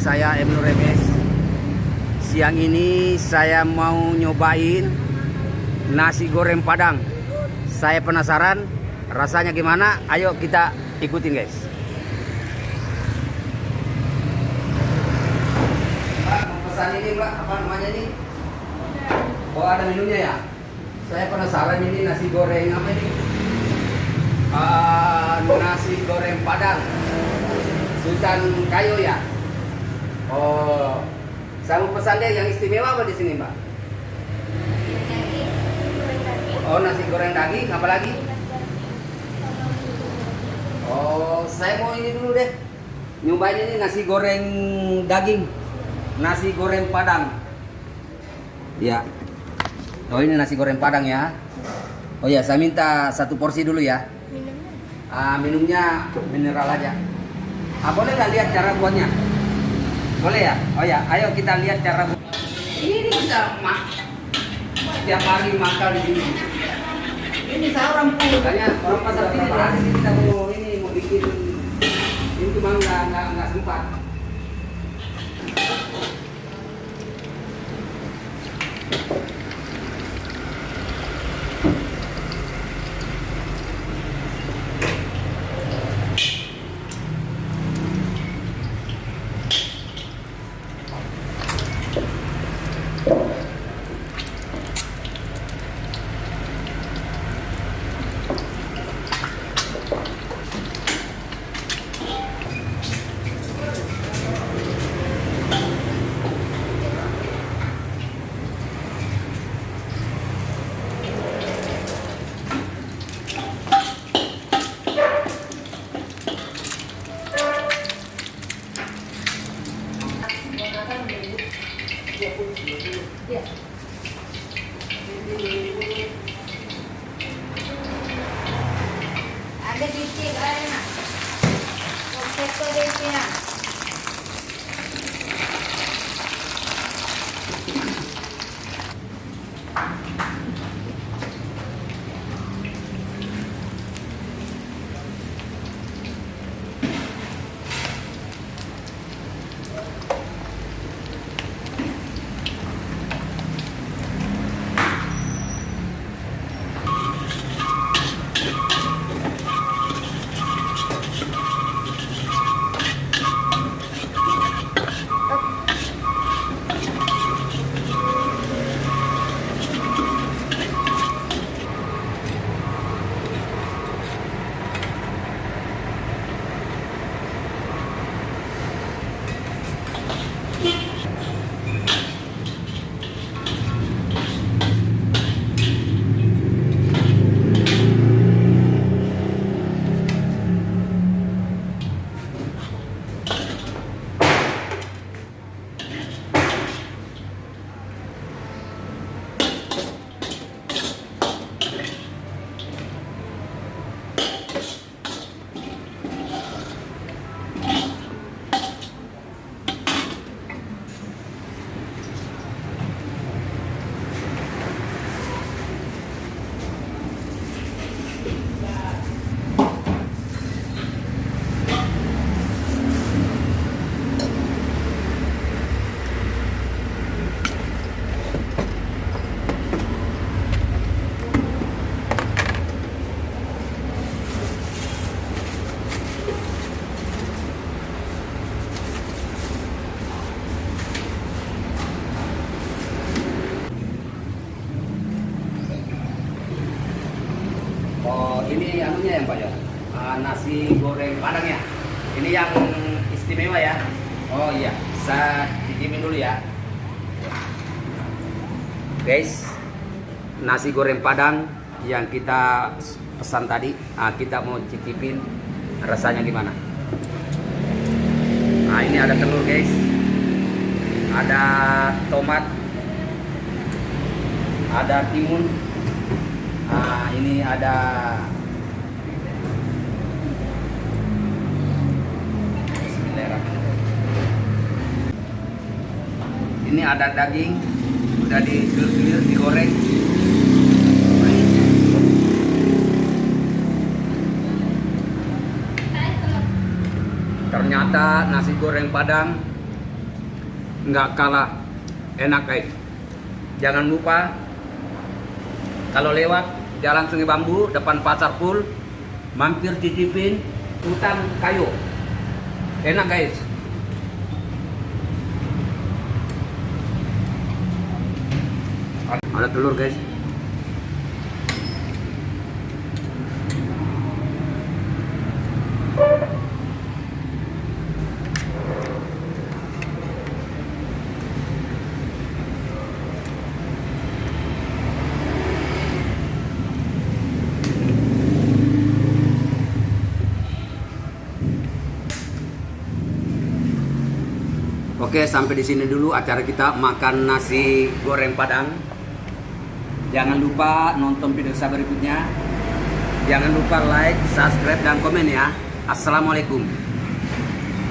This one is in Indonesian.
saya Ibnu Remes. Siang ini saya mau nyobain nasi goreng Padang. Saya penasaran rasanya gimana. Ayo kita ikutin guys. Mbak, mau pesan ini Mbak, apa namanya ini? Oh, ada menunya ya? Saya penasaran ini nasi goreng apa ini? Nasi goreng Padang Sultan Kayo ya. Oh, saya mau pesan deh yang istimewa apa di sini Mbak? Oh, nasi goreng daging, apa lagi? Oh, saya mau ini dulu deh. Nyobain ini nasi goreng daging, nasi goreng Padang. Ya. Oh, ini nasi goreng Padang ya. Oh ya, saya minta satu porsi dulu ya. Minumnya mineral aja. Boleh nggak lihat cara buatnya? Boleh ya? Oh ya, ayo kita lihat cara buat. Ini bisa tiap hari makan di sini. Ini saya orang pun, makanya orang pasar ini hari kita mau bikin. Ini cuma nggak sempat. Ada bibit ada. Potato bibitnya. Oh, ini anunya yang Pak ya? Nasi goreng Padang ya? Ini yang istimewa ya? Oh iya, saya cicipin dulu ya. Guys, nasi goreng Padang yang kita pesan tadi, kita mau cicipin rasanya gimana. Nah, ini ada telur guys, ada tomat, ada timun. Ini ada ini ada daging udah digilir digoreng. Ternyata nasi goreng Padang nggak kalah enak guys. Jangan lupa kalau lewat Jalan Sungai Bambu depan Pasar Pul, mampir cicipin hutan kayu. Enak guys. Ada telur guys. Oke, sampai di sini dulu acara kita makan nasi goreng Padang. Jangan lupa nonton video saya berikutnya. Jangan lupa like, subscribe, dan komen ya. Assalamualaikum.